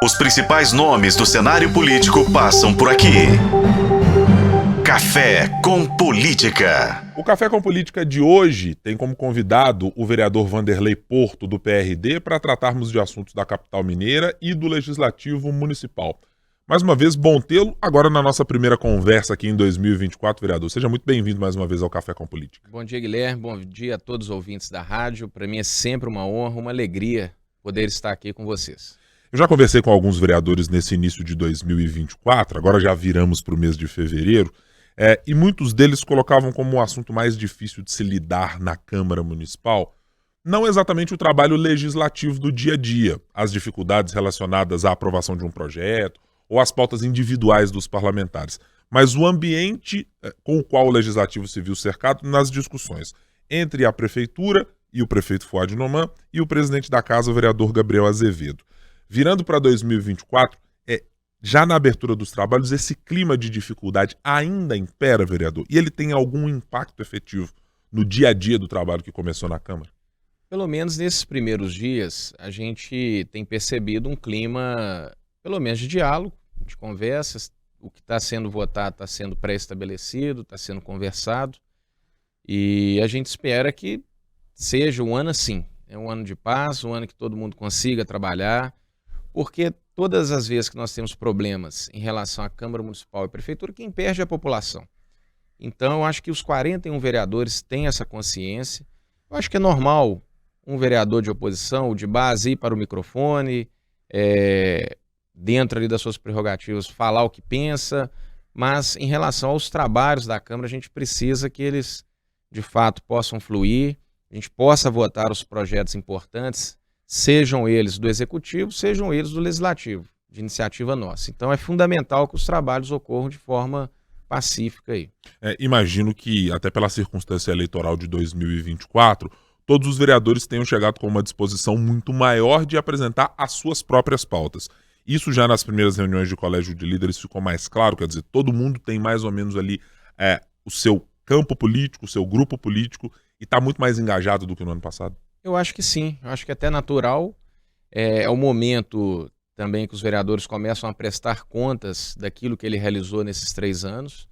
Os principais nomes do cenário político passam por aqui. Café com Política. O Café com Política de hoje tem como convidado o vereador Vanderlei Porto, do PRD, para tratarmos de assuntos da capital mineira e do Legislativo Municipal. Mais uma vez, bom tê-lo agora na nossa primeira conversa aqui em 2024, vereador. Seja muito bem-vindo mais uma vez ao Café com Política. Bom dia, Guilherme. Bom dia a todos os ouvintes da rádio. Para mim é sempre uma honra, uma alegria poder estar aqui com vocês. Eu já conversei com alguns vereadores nesse início de 2024, agora já viramos para o mês de fevereiro, e muitos deles colocavam como o assunto mais difícil de se lidar na Câmara Municipal, não exatamente o trabalho legislativo do dia a dia, as dificuldades relacionadas à aprovação de um projeto ou as pautas individuais dos parlamentares, mas o ambiente com o qual o Legislativo se viu cercado nas discussões entre a Prefeitura e o prefeito Fuad Noman e o presidente da Casa, o vereador Gabriel Azevedo. Virando para 2024, já na abertura dos trabalhos, esse clima de dificuldade ainda impera, vereador? E ele tem algum impacto efetivo no dia a dia do trabalho que começou na Câmara? Pelo menos nesses primeiros dias, a gente tem percebido um clima, pelo menos de diálogo, de conversas. O que está sendo votado está sendo pré-estabelecido, está sendo conversado. E a gente espera que seja um ano assim. É um ano de paz, um ano que todo mundo consiga trabalhar. Porque todas as vezes que nós temos problemas em relação à Câmara Municipal e à Prefeitura, quem perde é a população. Então, eu acho que os 41 vereadores têm essa consciência. Eu acho que é normal um vereador de oposição, de base, ir para o microfone, dentro ali das suas prerrogativas, falar o que pensa, mas em relação aos trabalhos da Câmara, a gente precisa que eles, de fato, possam fluir, a gente possa votar os projetos importantes, sejam eles do Executivo, sejam eles do Legislativo, de iniciativa nossa. Então é fundamental que os trabalhos ocorram de forma pacífica aí. Imagino que, até pela circunstância eleitoral de 2024, todos os vereadores tenham chegado com uma disposição muito maior de apresentar as suas próprias pautas. Isso já nas primeiras reuniões de colégio de líderes ficou mais claro, quer dizer, todo mundo tem mais ou menos ali o seu campo político, o seu grupo político, e está muito mais engajado do que no ano passado? Eu acho que sim, eu acho que é até natural. É o momento também que os vereadores começam a prestar contas daquilo que ele realizou nesses 3 anos.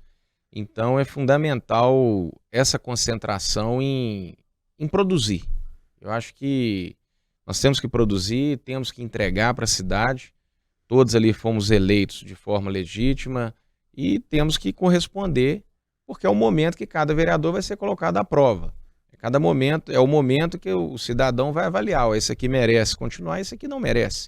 Então é fundamental essa concentração em produzir. Eu acho que nós temos que produzir, temos que entregar para a cidade. Todos ali fomos eleitos de forma legítima e temos que corresponder, porque é o momento que cada vereador vai ser colocado à prova. Cada momento é o momento que o cidadão vai avaliar, esse aqui merece continuar, esse aqui não merece.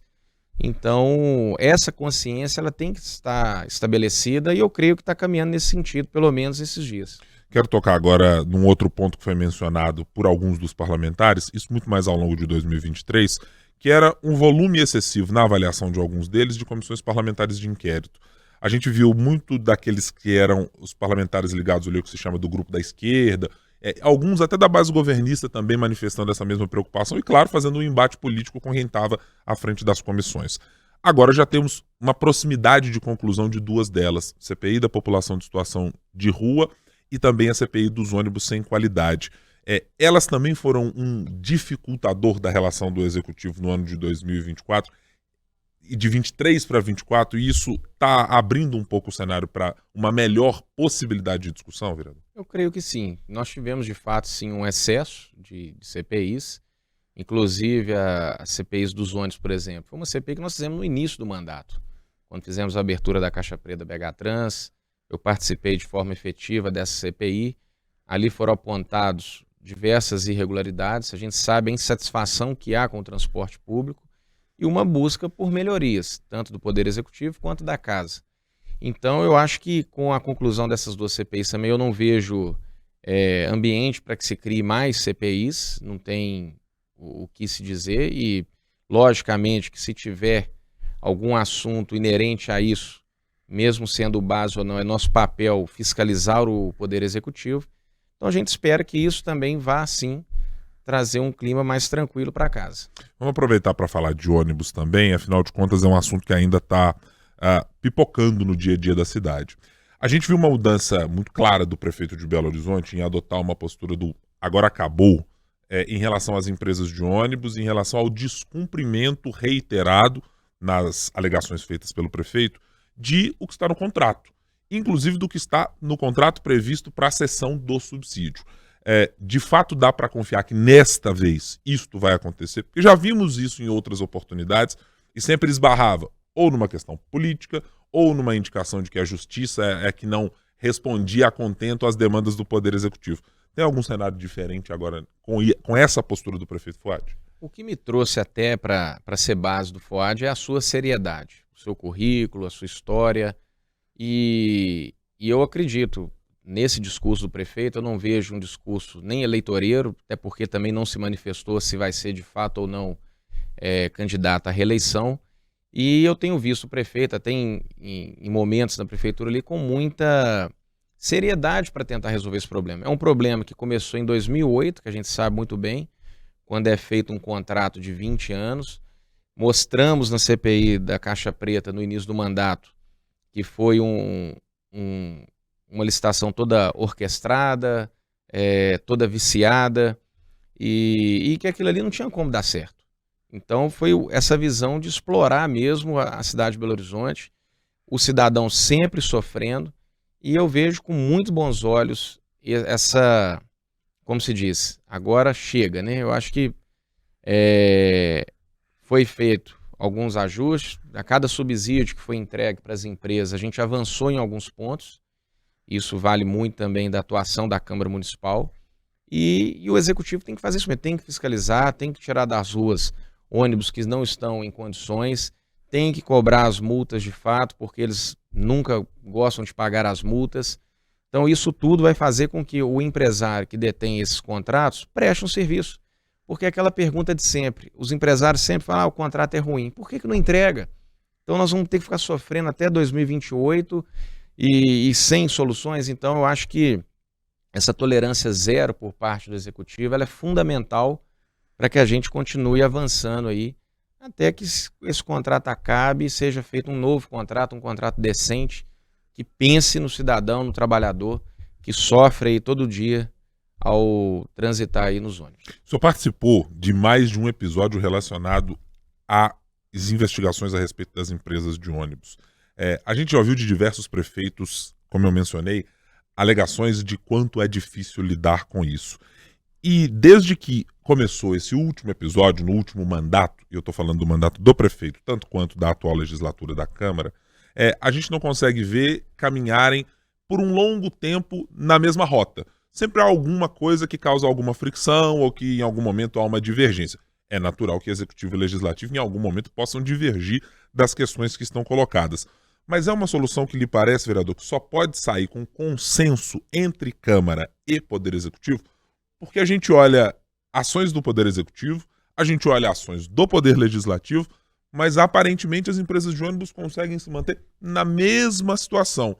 Então, essa consciência ela tem que estar estabelecida e eu creio que está caminhando nesse sentido, pelo menos esses dias. Quero tocar agora num outro ponto que foi mencionado por alguns dos parlamentares, isso muito mais ao longo de 2023, que era um volume excessivo na avaliação de alguns deles de comissões parlamentares de inquérito. A gente viu muito daqueles que eram os parlamentares ligados ali ao que se chama do grupo da esquerda, alguns até da base governista também manifestando essa mesma preocupação e, claro, fazendo um embate político com quem estava à frente das comissões. Agora já temos uma proximidade de conclusão de duas delas, CPI da população de situação de rua e também a CPI dos ônibus sem qualidade. Elas também foram um dificultador da relação do Executivo no ano de 2024 e de 23 para 24, e isso está abrindo um pouco o cenário para uma melhor possibilidade de discussão, vereador? Eu creio que sim. Nós tivemos, de fato, sim, um excesso de CPIs, inclusive a CPIs dos ônibus, por exemplo. Foi uma CPI que nós fizemos no início do mandato, quando fizemos a abertura da Caixa Preta BH Trans. Eu participei de forma efetiva dessa CPI. Ali foram apontados diversas irregularidades. A gente sabe a insatisfação que há com o transporte público e uma busca por melhorias, tanto do Poder Executivo quanto da Casa. Então, eu acho que com a conclusão dessas duas CPIs também eu não vejo ambiente para que se crie mais CPIs, não tem o que se dizer e, logicamente, que se tiver algum assunto inerente a isso, mesmo sendo base ou não, é nosso papel fiscalizar o Poder Executivo. Então, a gente espera que isso também vá, sim, trazer um clima mais tranquilo para casa. Vamos aproveitar para falar de ônibus também, afinal de contas é um assunto que ainda está pipocando no dia a dia da cidade. A gente viu uma mudança muito clara do prefeito de Belo Horizonte em adotar uma postura do agora acabou em relação às empresas de ônibus, em relação ao descumprimento reiterado nas alegações feitas pelo prefeito, de o que está no contrato, inclusive do que está no contrato previsto para a cessão do subsídio. De fato, dá para confiar que nesta vez isto vai acontecer, porque já vimos isso em outras oportunidades e sempre esbarrava ou numa questão política ou numa indicação de que a justiça é que não respondia a contento às demandas do Poder Executivo. Tem algum cenário diferente agora com essa postura do prefeito Fuad? O que me trouxe até para ser base do Fuad é a sua seriedade, o seu currículo, a sua história. E eu acredito, nesse discurso do prefeito, eu não vejo um discurso nem eleitoreiro, até porque também não se manifestou se vai ser de fato ou não candidato à reeleição. E eu tenho visto o prefeito, até em momentos na prefeitura ali, com muita seriedade para tentar resolver esse problema. É um problema que começou em 2008, que a gente sabe muito bem, quando é feito um contrato de 20 anos. Mostramos na CPI da Caixa Preta, no início do mandato, que foi uma licitação toda orquestrada, toda viciada, e que aquilo ali não tinha como dar certo. Então foi essa visão de explorar mesmo a cidade de Belo Horizonte, o cidadão sempre sofrendo, e eu vejo com muito bons olhos essa, como se diz, agora chega, né? Eu acho que foi feito alguns ajustes, a cada subsídio que foi entregue para as empresas, a gente avançou em alguns pontos, isso vale muito também da atuação da Câmara Municipal, e o Executivo tem que fazer isso mesmo, tem que fiscalizar, tem que tirar das ruas ônibus que não estão em condições, tem que cobrar as multas de fato, porque eles nunca gostam de pagar as multas. Então isso tudo vai fazer com que o empresário que detém esses contratos preste um serviço. Porque é aquela pergunta de sempre, os empresários sempre falam, o contrato é ruim, por que não entrega? Então nós vamos ter que ficar sofrendo até 2028 e sem soluções. Então eu acho que essa tolerância zero por parte do Executivo ela é fundamental para que a gente continue avançando aí, até que esse contrato acabe e seja feito um novo contrato, um contrato decente, que pense no cidadão, no trabalhador, que sofre aí todo dia ao transitar aí nos ônibus. O senhor participou de mais de um episódio relacionado às investigações a respeito das empresas de ônibus. A gente já ouviu de diversos prefeitos, como eu mencionei, alegações de quanto é difícil lidar com isso. E desde que começou esse último episódio, no último mandato, e eu estou falando do mandato do prefeito, tanto quanto da atual legislatura da Câmara, a gente não consegue ver caminharem por um longo tempo na mesma rota. Sempre há alguma coisa que causa alguma fricção ou que em algum momento há uma divergência. É natural que Executivo e Legislativo em algum momento possam divergir das questões que estão colocadas. Mas é uma solução que lhe parece, vereador, que só pode sair com consenso entre Câmara e Poder Executivo, porque a gente olha ações do Poder Executivo, a gente olha ações do Poder Legislativo, mas aparentemente as empresas de ônibus conseguem se manter na mesma situação.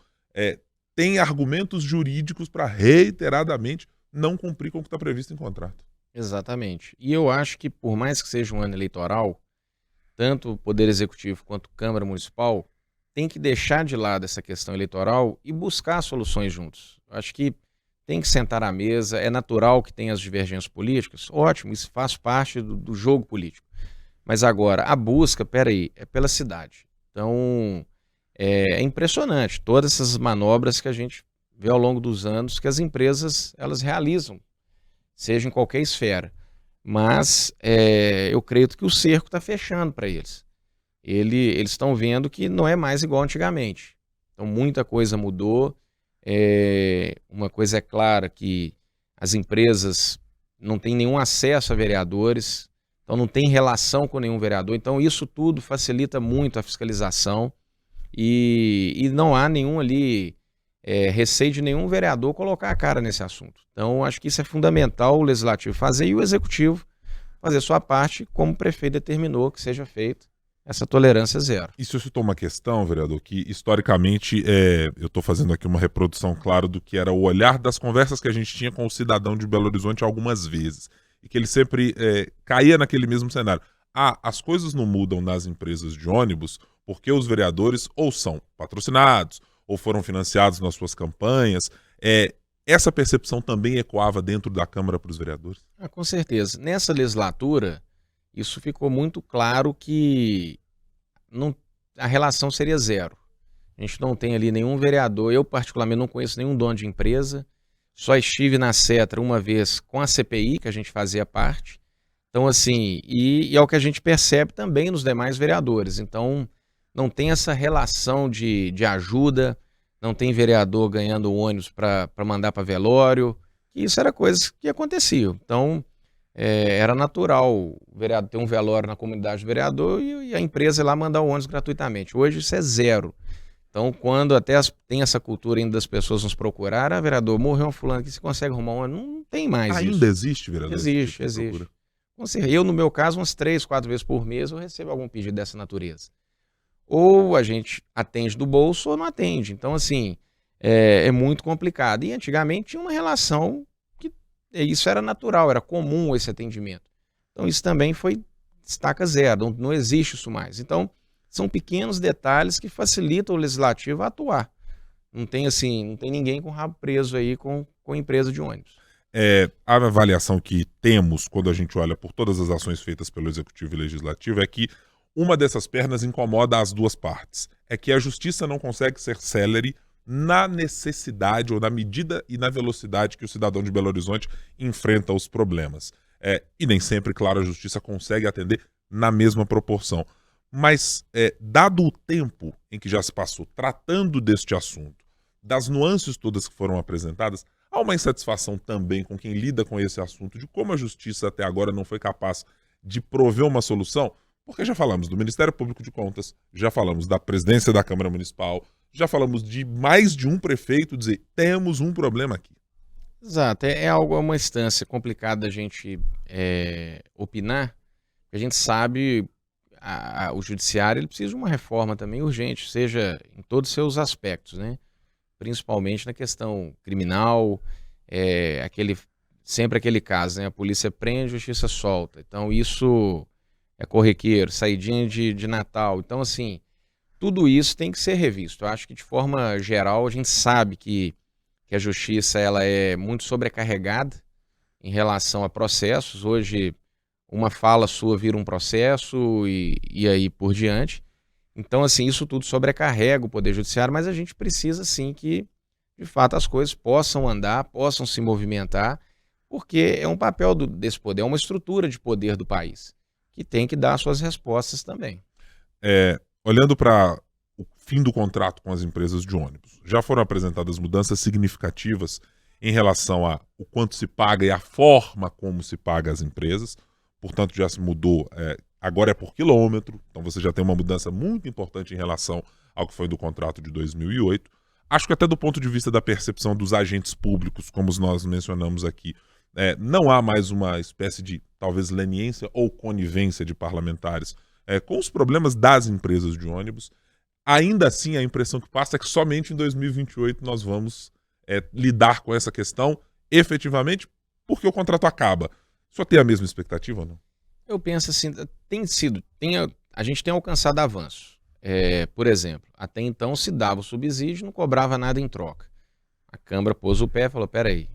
Tem argumentos jurídicos para reiteradamente não cumprir com o que está previsto em contrato. Exatamente. E eu acho que por mais que seja um ano eleitoral, tanto o Poder Executivo quanto a Câmara Municipal tem que deixar de lado essa questão eleitoral e buscar soluções juntos. Eu acho que tem que sentar à mesa, é natural que tenha as divergências políticas, ótimo, isso faz parte do jogo político. Mas agora, a busca, peraí, é pela cidade. Então, é impressionante todas essas manobras que a gente vê ao longo dos anos que as empresas elas realizam, seja em qualquer esfera. Mas eu creio que o cerco está fechando para eles. Eles estão vendo que não é mais igual antigamente. Então, muita coisa mudou. Uma coisa é clara, que as empresas não têm nenhum acesso a vereadores, então não tem relação com nenhum vereador, então isso tudo facilita muito a fiscalização e não há nenhum ali receio de nenhum vereador colocar a cara nesse assunto. Então acho que isso é fundamental o Legislativo fazer e o Executivo fazer sua parte, como o prefeito determinou que seja feito. Essa tolerância zero. E se eu citou uma questão, vereador, que historicamente, eu estou fazendo aqui uma reprodução, claro, do que era o olhar das conversas que a gente tinha com o cidadão de Belo Horizonte algumas vezes, e que ele sempre caía naquele mesmo cenário. As coisas não mudam nas empresas de ônibus porque os vereadores ou são patrocinados, ou foram financiados nas suas campanhas. Essa percepção também ecoava dentro da Câmara para os vereadores? Com certeza. Nessa legislatura, isso ficou muito claro que a relação seria zero. A gente não tem ali nenhum vereador, eu particularmente não conheço nenhum dono de empresa, só estive na Cetra uma vez com a CPI, que a gente fazia parte. Então, assim, e é o que a gente percebe também nos demais vereadores. Então, não tem essa relação de ajuda, não tem vereador ganhando ônibus para mandar para velório. Isso era coisa que acontecia. Então, era natural o vereador ter um velório na comunidade do vereador e a empresa ir lá mandar o ônibus gratuitamente. Hoje isso é zero. Então, quando até tem essa cultura ainda das pessoas nos procurar, vereador, morreu um fulano aqui, você consegue arrumar um ônibus? Não tem mais isso. Ainda existe, vereador? Existe. Eu, no meu caso, umas 3, 4 vezes por mês eu recebo algum pedido dessa natureza. Ou a gente atende do bolso ou não atende. Então, assim, é muito complicado. E antigamente tinha uma relação que isso era natural, era comum esse atendimento. Então, isso também estaca zero, não existe isso mais. Então, são pequenos detalhes que facilitam o legislativo a atuar. Não tem ninguém com o rabo preso aí com empresa de ônibus. A avaliação que temos quando a gente olha por todas as ações feitas pelo Executivo e Legislativo é que uma dessas pernas incomoda as duas partes. É que a justiça não consegue ser célere na necessidade ou na medida e na velocidade que o cidadão de Belo Horizonte enfrenta os problemas. E nem sempre, claro, a justiça consegue atender na mesma proporção. Mas, dado o tempo em que já se passou tratando deste assunto, das nuances todas que foram apresentadas, há uma insatisfação também com quem lida com esse assunto de como a justiça até agora não foi capaz de prover uma solução, porque já falamos do Ministério Público de Contas, já falamos da presidência da Câmara Municipal, já falamos de mais de um prefeito dizer, temos um problema aqui. Exato, é uma instância complicada da gente opinar, porque a gente sabe o judiciário ele precisa de uma reforma também urgente, seja em todos os seus aspectos, né? Principalmente na questão criminal, sempre aquele caso, né? A polícia prende, a justiça solta. Então isso é corriqueiro, saidinha de Natal. Então, assim, tudo isso tem que ser revisto. Eu acho que de forma geral a gente sabe que a justiça ela é muito sobrecarregada em relação a processos. Hoje uma fala sua vira um processo e aí por diante. Então, assim, isso tudo sobrecarrega o Poder Judiciário, mas a gente precisa, sim, que, de fato, as coisas possam andar, possam se movimentar, porque é um papel desse poder, é uma estrutura de poder do país, que tem que dar suas respostas também. Olhando para o fim do contrato com as empresas de ônibus, já foram apresentadas mudanças significativas em relação a o quanto se paga e a forma como se paga as empresas, portanto, já se mudou... Agora é por quilômetro, então você já tem uma mudança muito importante em relação ao que foi do contrato de 2008. Acho que até do ponto de vista da percepção dos agentes públicos, como nós mencionamos aqui, não há mais uma espécie de, talvez, leniência ou conivência de parlamentares com os problemas das empresas de ônibus. Ainda assim, a impressão que passa é que somente em 2028 nós vamos lidar com essa questão efetivamente porque o contrato acaba. Só tem a mesma expectativa ou não? Eu penso assim, a gente tem alcançado avanço. Por exemplo, até então se dava o subsídio e não cobrava nada em troca. A Câmara pôs o pé e falou, peraí,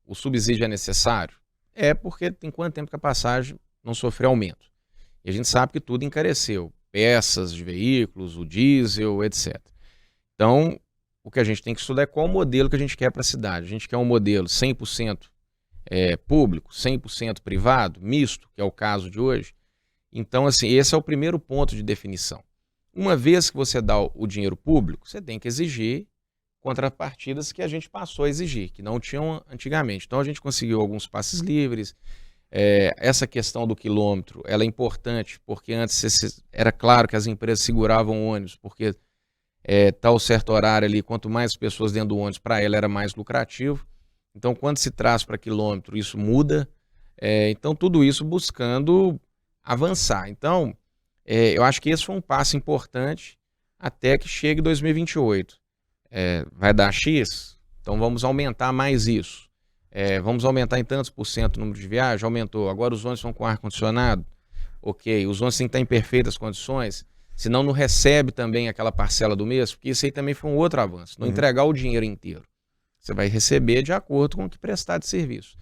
o subsídio é necessário? Porque tem quanto tempo que a passagem não sofreu aumento? E a gente sabe que tudo encareceu, peças de veículos, o diesel, etc. Então, o que a gente tem que estudar é qual o modelo que a gente quer para a cidade. A gente quer um modelo 100% público, 100% privado, misto, que é o caso de hoje. Então, assim, esse é o primeiro ponto de definição. Uma vez que você dá o dinheiro público, você tem que exigir contrapartidas que a gente passou a exigir, que não tinham antigamente. Então, a gente conseguiu alguns passes livres. Essa questão do quilômetro, ela é importante, porque antes era claro que as empresas seguravam o ônibus, porque tal certo horário ali, quanto mais pessoas dentro do ônibus, para ela era mais lucrativo. Então, quando se traz para quilômetro, isso muda. Então, tudo isso buscando avançar. Então, eu acho que esse foi um passo importante até que chegue 2028. Vai dar X? Então, vamos aumentar mais isso. Vamos aumentar em tantos por cento o número de viagens? Aumentou. Agora os ônibus vão com ar-condicionado? Ok. Os ônibus têm que estar em perfeitas condições? Senão não recebe também aquela parcela do mês, porque isso aí também foi um outro avanço. Não entregar o dinheiro inteiro. Você vai receber de acordo com o que prestar de serviço.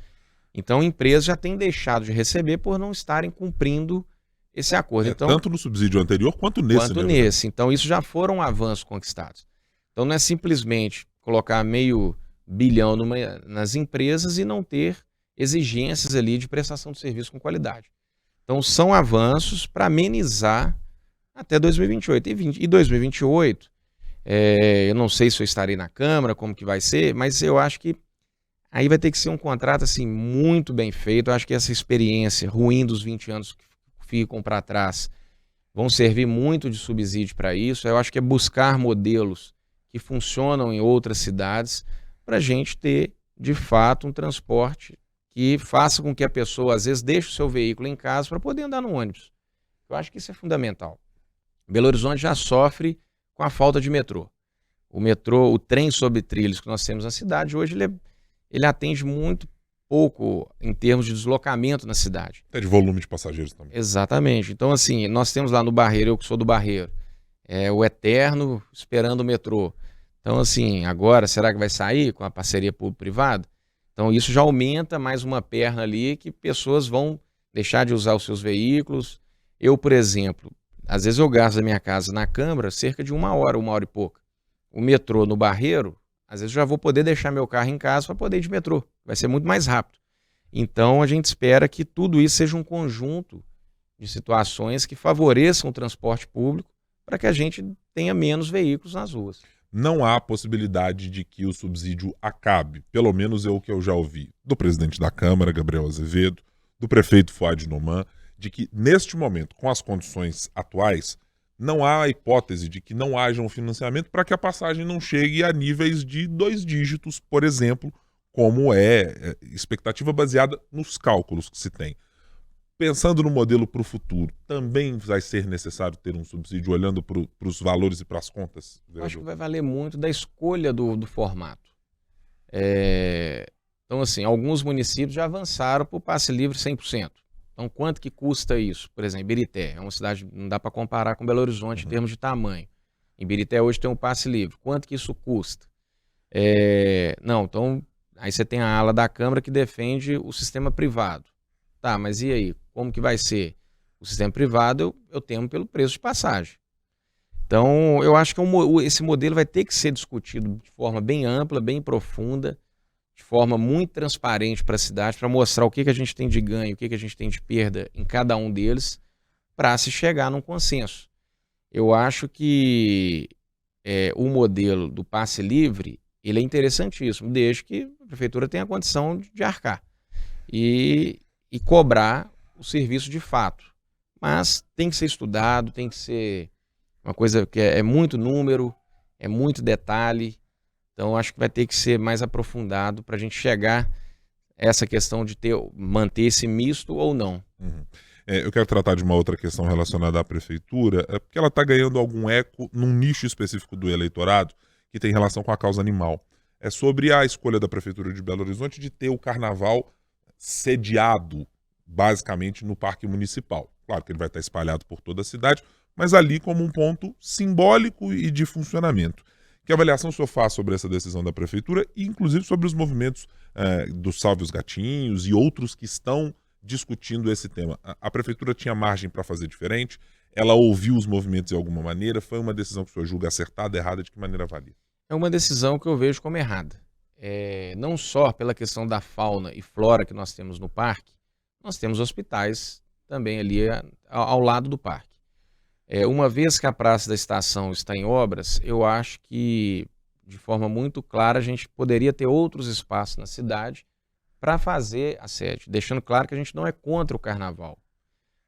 Então, empresas já têm deixado de receber por não estarem cumprindo esse acordo. Então, tanto no subsídio anterior quanto nesse. Então, isso já foram avanços conquistados. Então, não é simplesmente colocar meio bilhão nas empresas e não ter exigências ali de prestação de serviço com qualidade. Então, são avanços para amenizar até 2028. E 2028, eu não sei se eu estarei na Câmara, como que vai ser, mas eu acho que aí vai ter que ser um contrato assim, muito bem feito. Eu acho que essa experiência ruim dos 20 anos que ficam para trás vão servir muito de subsídio para isso. Eu acho que é buscar modelos que funcionam em outras cidades para a gente ter, de fato, um transporte que faça com que a pessoa, às vezes, deixe o seu veículo em casa para poder andar no ônibus. Eu acho que isso é fundamental. Belo Horizonte já sofre com a falta de metrô. O metrô, o trem sobre trilhos que nós temos na cidade, hoje ele atende muito pouco em termos de deslocamento na cidade. Até de volume de passageiros também. Exatamente. Então, assim, nós temos lá no Barreiro, eu que sou do Barreiro, o Eterno esperando o metrô. Então, assim, agora, será que vai sair com a parceria público-privada? Então, isso já aumenta mais uma perna ali que pessoas vão deixar de usar os seus veículos. Eu, por exemplo, às vezes eu gasto da minha casa na Câmara cerca de 1 hora e pouca. O metrô no Barreiro, às vezes eu já vou poder deixar meu carro em casa para poder ir de metrô. Vai ser muito mais rápido. Então, a gente espera que tudo isso seja um conjunto de situações que favoreçam o transporte público para que a gente tenha menos veículos nas ruas. Não há possibilidade de que o subsídio acabe, pelo menos é o que eu já ouvi do presidente da Câmara, Gabriel Azevedo, do prefeito Fuad Noman, de que neste momento, com as condições atuais, não há a hipótese de que não haja um financiamento para que a passagem não chegue a níveis de 2 dígitos, por exemplo, como é expectativa baseada nos cálculos que se tem. Pensando no modelo para o futuro, também vai ser necessário ter um subsídio olhando para os valores e para as contas? Eu acho que vai valer muito da escolha do formato. Então, assim, alguns municípios já avançaram para o passe livre 100%. Então, quanto que custa isso? Por exemplo, Ibirité é uma cidade, não dá para comparar com Belo Horizonte em termos de tamanho. Ibirité hoje tem um passe livre. Quanto que isso custa? Então, aí você tem a ala da Câmara que defende o sistema privado. Tá, mas e aí? Como que vai ser? O sistema privado eu temo pelo preço de passagem. Então, eu acho que esse modelo vai ter que ser discutido de forma bem ampla, bem profunda, de forma muito transparente para a cidade, para mostrar o que a gente tem de ganho, o que a gente tem de perda em cada um deles, para se chegar num consenso. Eu acho que o modelo do passe livre, ele é interessantíssimo, desde que a prefeitura tenha a condição de arcar e cobrar o serviço de fato. Mas tem que ser estudado, tem que ser uma coisa que é muito número, é muito detalhe. Então, acho que vai ter que ser mais aprofundado para a gente chegar a essa questão de manter esse misto ou não. Uhum. Eu quero tratar de uma outra questão relacionada à prefeitura, porque ela está ganhando algum eco num nicho específico do eleitorado que tem relação com a causa animal. É sobre a escolha da Prefeitura de Belo Horizonte de ter o carnaval sediado, basicamente, no Parque Municipal. Claro que ele vai estar espalhado por toda a cidade, mas ali como um ponto simbólico e de funcionamento. Que avaliação o senhor faz sobre essa decisão da Prefeitura e, inclusive, sobre os movimentos do Salve os Gatinhos e outros que estão discutindo esse tema? A Prefeitura tinha margem para fazer diferente? Ela ouviu os movimentos de alguma maneira? Foi uma decisão que o senhor julga acertada, errada? De que maneira avalia? É uma decisão que eu vejo como errada. Não só pela questão da fauna e flora que nós temos no parque, nós temos hospitais também ali ao lado do parque. Uma vez que a Praça da Estação está em obras, eu acho que, de forma muito clara, a gente poderia ter outros espaços na cidade para fazer a sede, deixando claro que a gente não é contra o carnaval,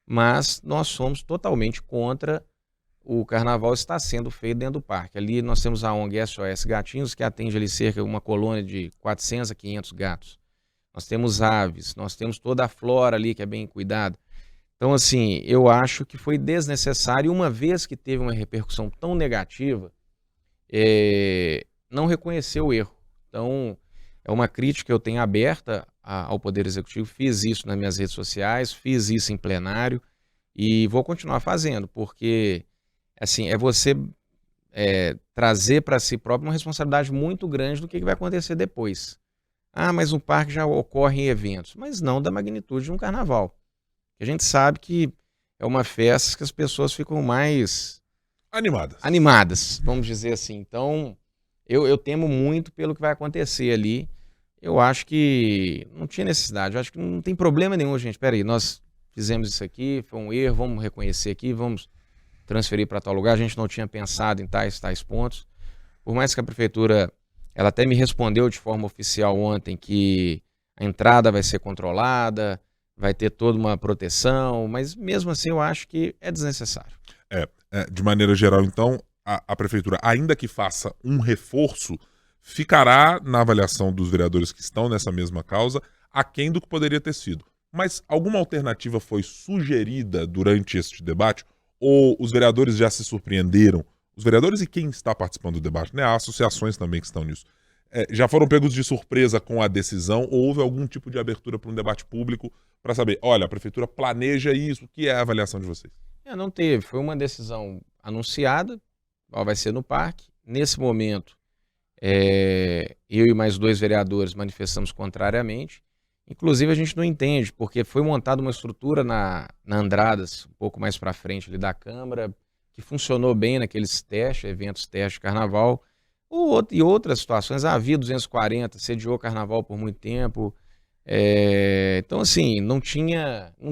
mas nós somos totalmente contra o carnaval estar sendo feito dentro do parque. Ali nós temos a ONG SOS Gatinhos, que atende ali cerca de uma colônia de 400 a 500 gatos. Nós temos aves, nós temos toda a flora ali que é bem cuidada. Então, assim, eu acho que foi desnecessário, uma vez que teve uma repercussão tão negativa, não reconheceu o erro. Então, é uma crítica que eu tenho aberta ao Poder Executivo, fiz isso nas minhas redes sociais, fiz isso em plenário e vou continuar fazendo, porque assim, você trazer para si próprio uma responsabilidade muito grande do que vai acontecer depois. Ah, mas um parque já ocorre em eventos, mas não da magnitude de um carnaval. A gente sabe que é uma festa que as pessoas ficam mais Animadas. vamos dizer assim. Então, eu temo muito pelo que vai acontecer ali. Eu acho que não tinha necessidade, eu acho que não tem problema nenhum, gente. Peraí, nós fizemos isso aqui, foi um erro, vamos reconhecer aqui, vamos transferir para tal lugar. A gente não tinha pensado em tais pontos. Por mais que a prefeitura, ela até me respondeu de forma oficial ontem que a entrada vai ser controlada, vai ter toda uma proteção, mas mesmo assim eu acho que é desnecessário. De maneira geral, então, a prefeitura, ainda que faça um reforço, ficará na avaliação dos vereadores que estão nessa mesma causa, aquém do que poderia ter sido. Mas alguma alternativa foi sugerida durante este debate? Ou os vereadores já se surpreenderam? Os vereadores e quem está participando do debate, né? Há associações também que estão nisso. Já foram pegos de surpresa com a decisão ou houve algum tipo de abertura para um debate público para saber, olha, a prefeitura planeja isso, o que é a avaliação de vocês? Não teve, foi uma decisão anunciada, vai ser no parque. Nesse momento, eu e mais 2 vereadores manifestamos contrariamente. Inclusive a gente não entende, porque foi montada uma estrutura na Andradas, um pouco mais para frente ali da Câmara, que funcionou bem naqueles eventos testes de carnaval. E outras situações, a Via 240 sediou carnaval por muito tempo. Então, assim, não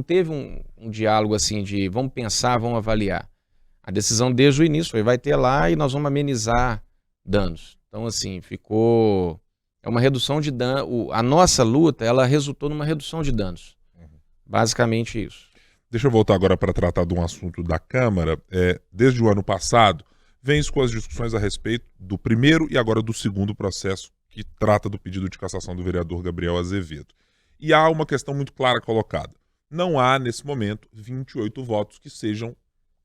teve um diálogo assim de vamos pensar, vamos avaliar. A decisão desde o início foi, vai ter lá e nós vamos amenizar danos. Então, assim, é uma redução de danos. A nossa luta, ela resultou numa redução de danos. Basicamente isso. Deixa eu voltar agora para tratar de um assunto da Câmara. Desde o ano passado, vem-se com as discussões a respeito do primeiro e agora do segundo processo que trata do pedido de cassação do vereador Gabriel Azevedo. E há uma questão muito clara colocada. Não há, nesse momento, 28 votos que sejam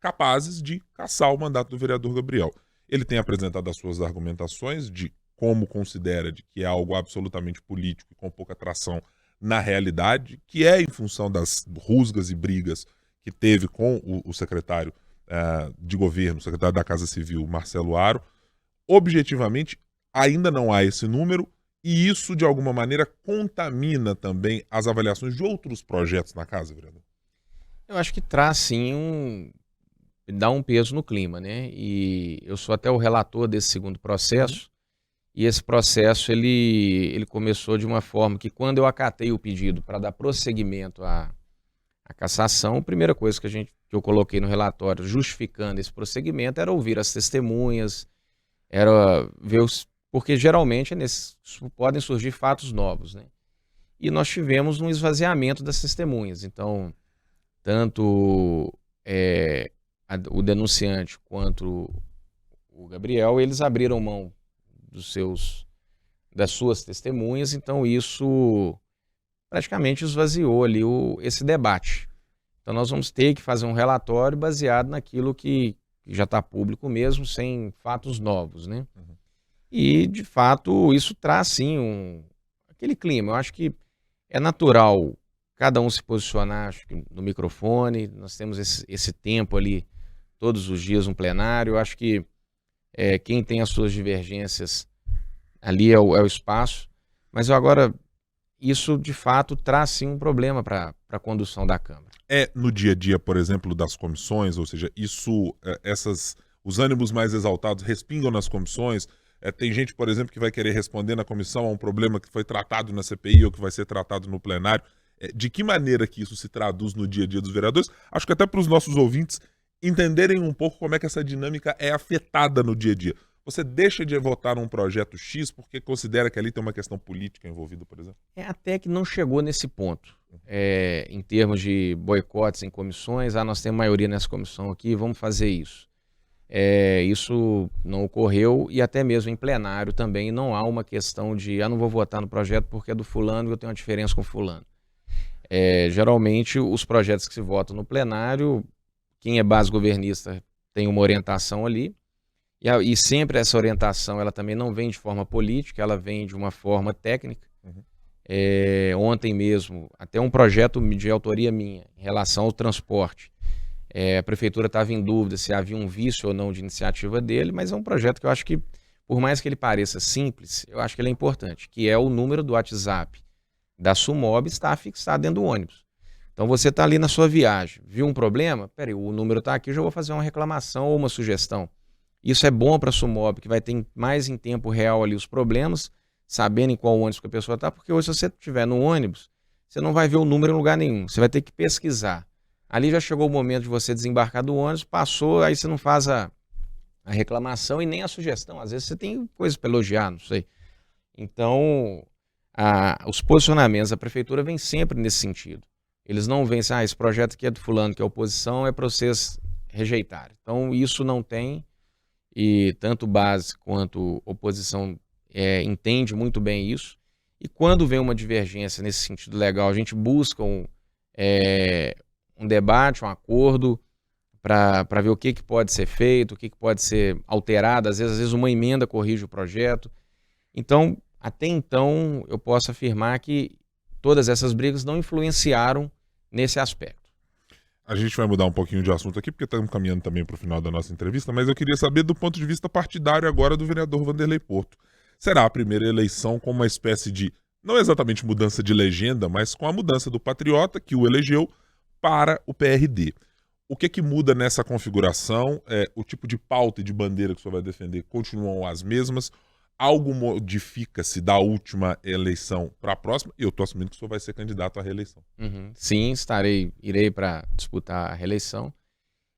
capazes de cassar o mandato do vereador Gabriel. Ele tem apresentado as suas argumentações de como considera de que é algo absolutamente político e com pouca tração na realidade, que é em função das rusgas e brigas que teve com o secretário de governo, o secretário da Casa Civil, Marcelo Aro. Objetivamente, ainda não há esse número e isso, de alguma maneira, contamina também as avaliações de outros projetos na casa, vereador? Eu acho que traz, sim, dá um peso no clima, né? E eu sou até o relator desse segundo processo. E esse processo, ele começou de uma forma que, quando eu acatei o pedido para dar prosseguimento à cassação, a primeira coisa que eu coloquei no relatório justificando esse prosseguimento era ouvir as testemunhas, era ver porque geralmente podem surgir fatos novos, né? E nós tivemos um esvaziamento das testemunhas. Então, tanto o denunciante quanto o Gabriel, eles abriram mão das suas testemunhas, então isso praticamente esvaziou ali esse debate. Então nós vamos ter que fazer um relatório baseado naquilo que já está público mesmo, sem fatos novos, né? E, de fato, isso traz, sim, aquele clima. Eu acho que é natural cada um se posicionar, acho que no microfone, nós temos esse tempo ali, todos os dias, um plenário. Eu acho que quem tem as suas divergências ali é o espaço, mas agora isso de fato traz sim um problema para a condução da Câmara. No dia a dia, por exemplo, das comissões, ou seja, os ânimos mais exaltados respingam nas comissões. Tem gente, por exemplo, que vai querer responder na comissão a um problema que foi tratado na CPI ou que vai ser tratado no plenário. De que maneira que isso se traduz no dia a dia dos vereadores? Acho que até para os nossos ouvintes entenderem um pouco como é que essa dinâmica é afetada no dia a dia. Você deixa de votar num projeto X porque considera que ali tem uma questão política envolvida, por exemplo? Até que não chegou nesse ponto. Em termos de boicotes em comissões, nós temos maioria nessa comissão aqui, vamos fazer isso. Isso não ocorreu e até mesmo em plenário também não há uma questão de não vou votar no projeto porque é do fulano e eu tenho uma diferença com fulano. Geralmente os projetos que se votam no plenário, quem é base governista tem uma orientação ali e sempre essa orientação ela também não vem de forma política, ela vem de uma forma técnica. Ontem mesmo, até um projeto de autoria minha em relação ao transporte. A prefeitura estava em dúvida se havia um vício ou não de iniciativa dele, mas é um projeto que eu acho que, por mais que ele pareça simples, eu acho que ele é importante, que é o número do WhatsApp da Sumob está fixado dentro do ônibus. Então você está ali na sua viagem, viu um problema? Peraí, o número está aqui, eu já vou fazer uma reclamação ou uma sugestão. Isso é bom para a Sumob, que vai ter mais em tempo real ali os problemas, sabendo em qual ônibus que a pessoa está, porque hoje se você estiver no ônibus, você não vai ver o número em lugar nenhum, você vai ter que pesquisar. Ali já chegou o momento de você desembarcar do ônibus, passou, aí você não faz a reclamação e nem a sugestão. Às vezes você tem coisas para elogiar, não sei. Então, os posicionamentos da prefeitura vêm sempre nesse sentido. Eles não vêm assim, esse projeto aqui é do fulano, que é oposição, é para vocês rejeitarem. Então, isso não tem, e tanto base quanto oposição entende muito bem isso. E quando vem uma divergência nesse sentido legal, a gente busca um debate, um acordo, para ver o que pode ser feito, o que pode ser alterado. Às vezes uma emenda corrige o projeto. Então, até então, eu posso afirmar que todas essas brigas não influenciaram nesse aspecto. A gente vai mudar um pouquinho de assunto aqui, porque estamos caminhando também para o final da nossa entrevista, mas eu queria saber do ponto de vista partidário agora do vereador Vanderlei Porto. Será a primeira eleição com uma espécie de, não exatamente mudança de legenda, mas com a mudança do Patriota, que o elegeu, para o PRD. O que muda nessa configuração? O tipo de pauta e de bandeira que o senhor vai defender continuam as mesmas? Algo modifica-se da última eleição para a próxima? Eu estou assumindo que o senhor vai ser candidato à reeleição. Uhum. Sim, irei para disputar a reeleição.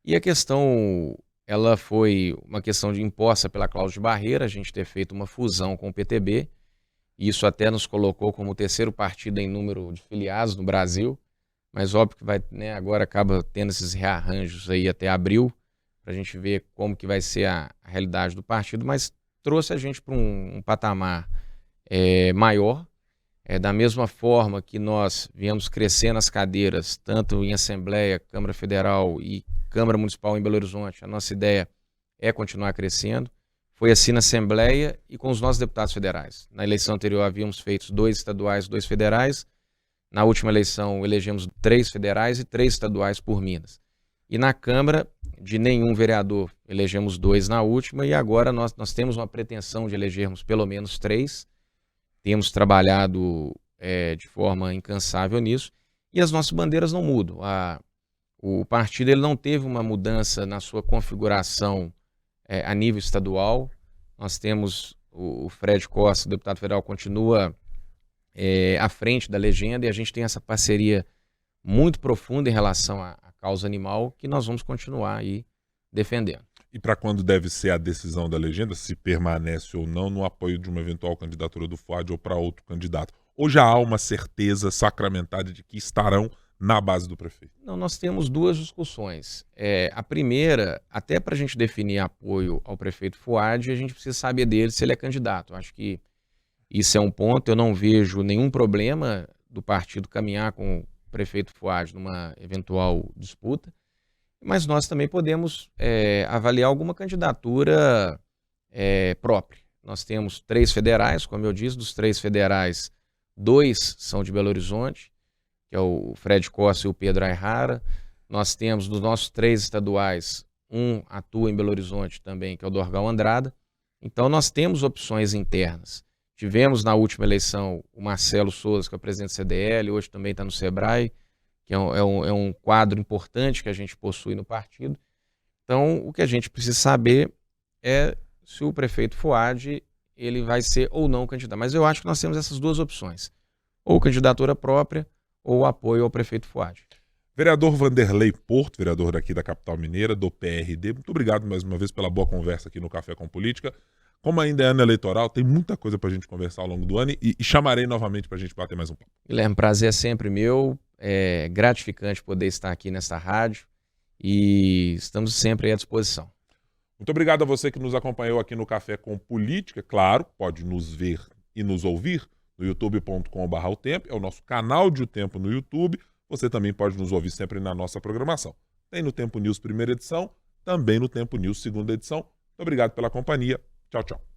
E a questão, ela foi uma questão imposta pela cláusula de barreira, a gente ter feito uma fusão com o PTB. Isso até nos colocou como o terceiro partido em número de filiados no Brasil. Mas óbvio que agora acaba tendo esses rearranjos aí até abril, para a gente ver como que vai ser a realidade do partido, mas trouxe a gente para um patamar maior, da mesma forma que nós viemos crescendo as cadeiras, tanto em Assembleia, Câmara Federal e Câmara Municipal em Belo Horizonte. A nossa ideia é continuar crescendo. Foi assim na Assembleia e com os nossos deputados federais. Na eleição anterior havíamos feito 2 estaduais, 2 federais. Na última eleição elegemos 3 federais e 3 estaduais por Minas. E na Câmara, de nenhum vereador, elegemos 2 na última, e agora nós temos uma pretensão de elegermos pelo menos 3. Temos trabalhado de forma incansável nisso, e as nossas bandeiras não mudam. O partido ele não teve uma mudança na sua configuração a nível estadual. Nós temos o Fred Costa, o deputado federal, continua à frente da legenda, e a gente tem essa parceria muito profunda em relação à causa animal, que nós vamos continuar aí defendendo. E para quando deve ser a decisão da legenda, se permanece ou não no apoio de uma eventual candidatura do Fuad ou para outro candidato? Ou já há uma certeza sacramentada de que estarão na base do prefeito? Não, nós temos 2 discussões. A primeira, até para a gente definir apoio ao prefeito Fuad, a gente precisa saber dele se ele é candidato. Acho que isso é um ponto. Eu não vejo nenhum problema do partido caminhar com o prefeito Fuad numa eventual disputa, mas nós também podemos avaliar alguma candidatura própria. Nós temos 3 federais, como eu disse, dos 3 federais, 2 são de Belo Horizonte, que é o Fred Costa e o Pedro Ayrara. Nós temos dos nossos 3 estaduais, um atua em Belo Horizonte também, que é o Dorgal Andrada. Então nós temos opções internas. Tivemos na última eleição o Marcelo Souza, que é o presidente do CDL, hoje também está no Sebrae, que é um quadro importante que a gente possui no partido. Então, o que a gente precisa saber é se o prefeito Fuad ele vai ser ou não candidato. Mas eu acho que nós temos essas 2 opções, ou candidatura própria ou apoio ao prefeito Fuad. Vereador Vanderlei Porto, vereador daqui da capital mineira, do PRD, muito obrigado mais uma vez pela boa conversa aqui no Café com Política. Como ainda é ano eleitoral, tem muita coisa para a gente conversar ao longo do ano e chamarei novamente para a gente bater mais um papo. Guilherme, prazer é sempre meu. É gratificante poder estar aqui nesta rádio e estamos sempre à disposição. Muito obrigado a você que nos acompanhou aqui no Café com Política. Claro, pode nos ver e nos ouvir no youtube.com.br O Tempo, é o nosso canal de O Tempo no YouTube. Você também pode nos ouvir sempre na nossa programação. Tem no Tempo News primeira edição, também no Tempo News segunda edição. Muito obrigado pela companhia. Tchau, tchau.